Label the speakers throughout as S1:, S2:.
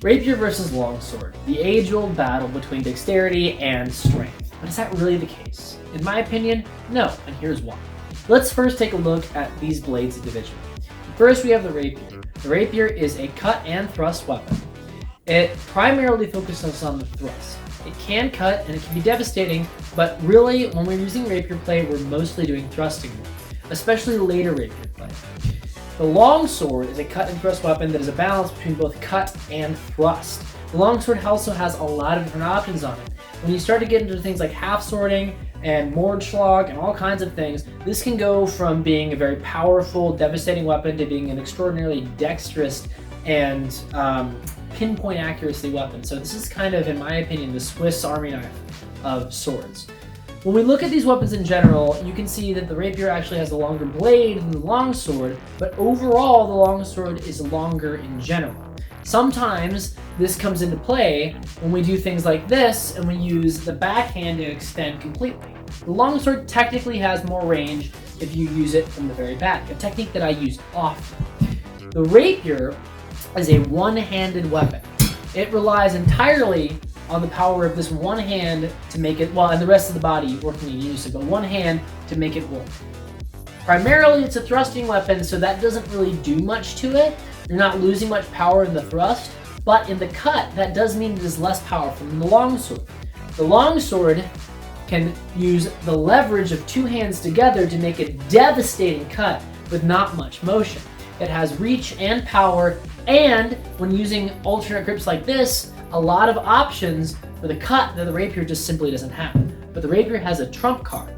S1: Rapier versus Longsword, the age-old battle between dexterity and strength. But is that really the case? In my opinion, no, and here's why. Let's first take a look at these blades individually. First, we have the Rapier. The Rapier is a cut and thrust weapon. It primarily focuses on the thrust. It can cut and it can be devastating, but really, when we're using Rapier play, we're mostly doing thrusting, especially later Rapier play. The Longsword is a cut and thrust weapon that is a balance between both cut and thrust. The Longsword also has a lot of different options on it. When you start to get into things like half swording and Mordschlag and all kinds of things, this can go from being a very powerful, devastating weapon to being an extraordinarily dexterous and pinpoint accuracy weapon. So this is kind of, in my opinion, the Swiss Army knife of swords. When we look at these weapons in general, you can see that the Rapier actually has a longer blade than the Longsword, but overall the Longsword is longer in general. Sometimes this comes into play when we do things like this and we use the backhand to extend completely. The Longsword technically has more range if you use it from the very back, a technique that I use often. The Rapier is a one-handed weapon. It relies entirely on the power of this one hand to make it, well, and the rest of the body working in unison, but one hand to make it work. Primarily, it's a thrusting weapon, so that doesn't really do much to it. You're not losing much power in the thrust, but in the cut, that does mean it is less powerful than the Longsword. The Longsword can use the leverage of two hands together to make a devastating cut with not much motion. It has reach and power, and when using alternate grips like this, a lot of options for the cut that the Rapier just simply doesn't have. But the Rapier has a trump card.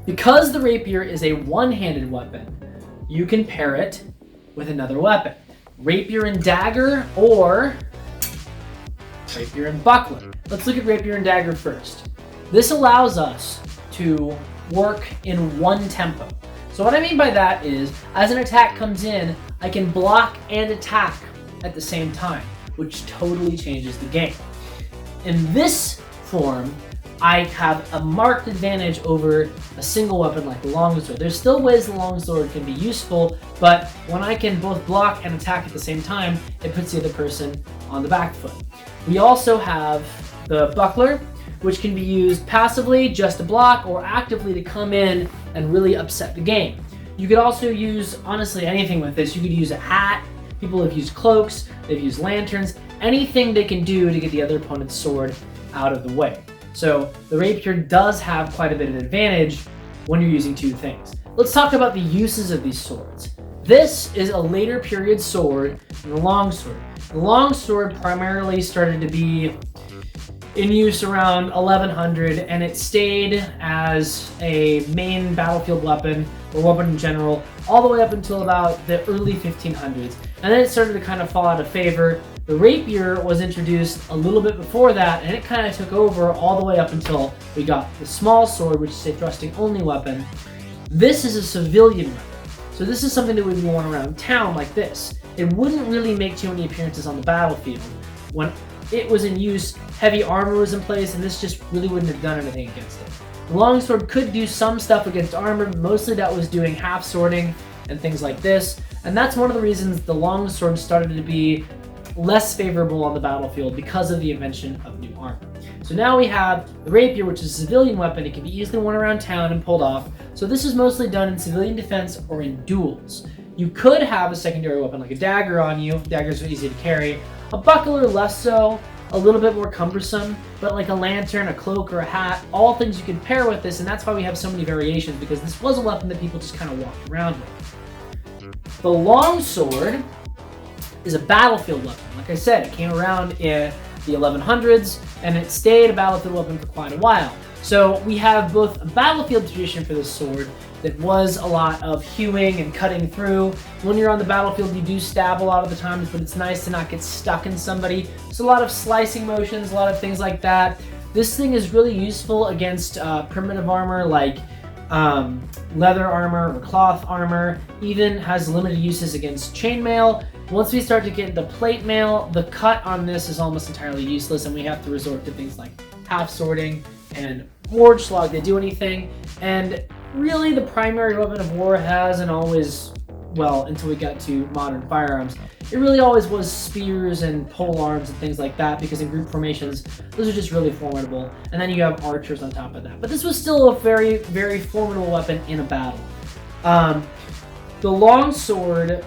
S1: Because the Rapier is a one-handed weapon, you can pair it with another weapon. Rapier and dagger or Rapier and buckler. Let's look at Rapier and dagger first. This allows us to work in one tempo. So what I mean by that is, as an attack comes in, I can block and attack at the same time, which totally changes the game. In this form, I have a marked advantage over a single weapon like the Longsword. There's still ways the Longsword can be useful, but when I can both block and attack at the same time, it puts the other person on the back foot. We also have the buckler, which can be used passively just to block or actively to come in and really upset the game. You could also use, honestly, anything with this. You could use a hat. People have used cloaks, they've used lanterns, anything they can do to get the other opponent's sword out of the way. So the Rapier does have quite a bit of advantage when you're using two things. Let's talk about the uses of these swords. This is a later period sword than the Longsword. The Longsword primarily started to be in use around 1100, and it stayed as a main battlefield weapon or weapon in general all the way up until about the early 1500s, and then it started to kind of fall out of favor. The Rapier was introduced a little bit before that, and it kind of took over all the way up until we got the small sword, which is a thrusting only weapon. This is a civilian weapon, so this is something that would be worn around town like this. It wouldn't really make too many appearances on the battlefield. When it was in use, heavy armor was in place, and this just really wouldn't have done anything against it. The Longsword could do some stuff against armor, but mostly that was doing half swording and things like this, and that's one of the reasons the Longsword started to be less favorable on the battlefield because of the invention of new armor. So now we have the Rapier, which is a civilian weapon. It can be easily worn around town and pulled off, so this is mostly done in civilian defense or in duels. You could have a secondary weapon like a dagger on you. Daggers are easy to carry. A buckler, less so, a little bit more cumbersome, but like a lantern, a cloak, or a hat, all things you can pair with this, and that's why we have so many variations, because this was a weapon that people just kind of walked around with. The Longsword is a battlefield weapon. Like I said, it came around in the 1100s, and it stayed a battlefield weapon for quite a while. So we have both a battlefield tradition for this sword that was a lot of hewing and cutting through. When you're on the battlefield, you do stab a lot of the times, but it's nice to not get stuck in somebody. So a lot of slicing motions, a lot of things like that. This thing is really useful against primitive armor like leather armor or cloth armor. Even has limited uses against chainmail. Once we start to get into plate mail, the cut on this is almost entirely useless, and we have to resort to things like half sorting and Mordschlag to do anything. And really, the primary weapon of war hasn't always well, until we got to modern firearms, it really always was spears and pole arms and things like that, because in group formations, those are just really formidable. And then you have archers on top of that. But this was still a very, very formidable weapon in a battle. The longsword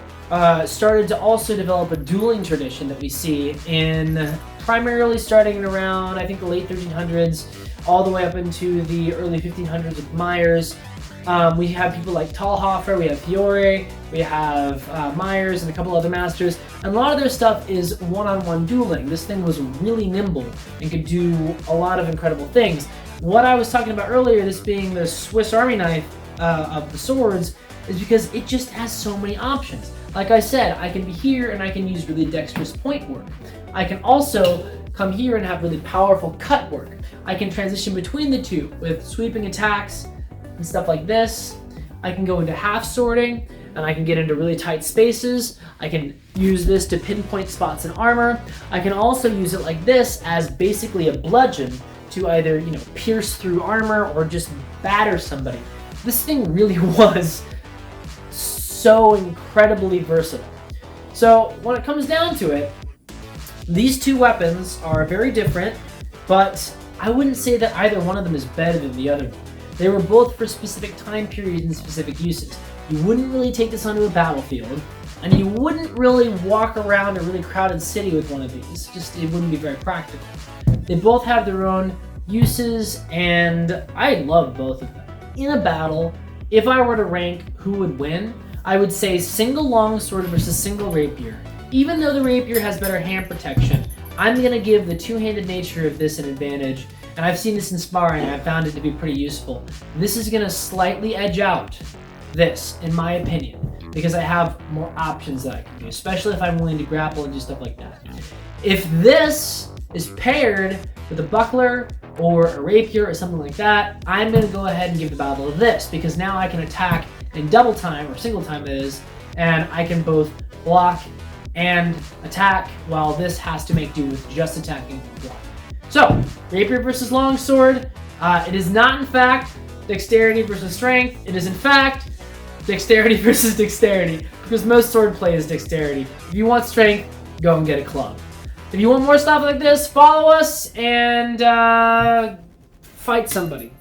S1: started to also develop a dueling tradition that we see in primarily starting in around, I think, the late 1300s, all the way up into the early 1500s with Myers. We have people like Talhofer, we have Fiore, we have Myers, and a couple other masters. And a lot of their stuff is one-on-one dueling. This thing was really nimble and could do a lot of incredible things. What I was talking about earlier, this being the Swiss Army knife of the swords, is because it just has so many options. Like I said, I can be here and I can use really dexterous point work. I can also come here and have really powerful cut work. I can transition between the two with sweeping attacks and stuff like this. I can go into half sorting, and I can get into really tight spaces. I can use this to pinpoint spots in armor. I can also use it like this as basically a bludgeon to either, you know, pierce through armor or just batter somebody. This thing really was so incredibly versatile. So when it comes down to it, these two weapons are very different, but I wouldn't say that either one of them is better than the other one. They were both for specific time periods and specific uses. You wouldn't really take this onto a battlefield, and you wouldn't really walk around a really crowded city with one of these. Just, it wouldn't be very practical. They both have their own uses, and I love both of them. In a battle, if I were to rank who would win, I would say single longsword versus single rapier. Even though the rapier has better hand protection, I'm going to give the two-handed nature of this an advantage, and I've seen this in sparring, and I've found it to be pretty useful. This is going to slightly edge out this, in my opinion, because I have more options that I can do, especially if I'm willing to grapple and do stuff like that. If this is paired with a buckler or a rapier or something like that, I'm going to go ahead and give the battle of this, because now I can attack in double time, or single time that is, and I can both block and attack, while this has to make do with just attacking and blocking. So, rapier versus longsword. It is not, in fact, dexterity versus strength. It is, in fact, dexterity versus dexterity, because most sword play is dexterity. If you want strength, go and get a club. If you want more stuff like this, follow us and fight somebody.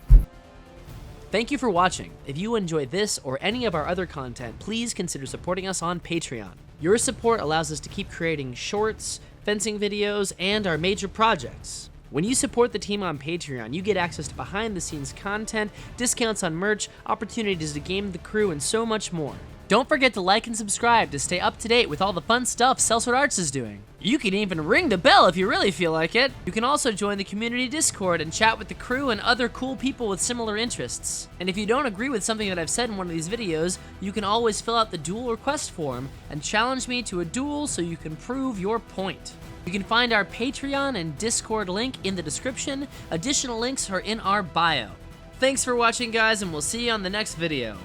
S2: Thank you for watching. If you enjoy this or any of our other content, please consider supporting us on Patreon. Your support allows us to keep creating shorts, fencing videos, and our major projects. When you support the team on Patreon, you get access to behind-the-scenes content, discounts on merch, opportunities to game the crew, and so much more. Don't forget to like and subscribe to stay up to date with all the fun stuff Sellsword Arts is doing. You can even ring the bell if you really feel like it. You can also join the community Discord and chat with the crew and other cool people with similar interests. And if you don't agree with something that I've said in one of these videos, you can always fill out the duel request form and challenge me to a duel so you can prove your point. You can find our Patreon and Discord link in the description. Additional links are in our bio. Thanks for watching, guys, and we'll see you on the next video.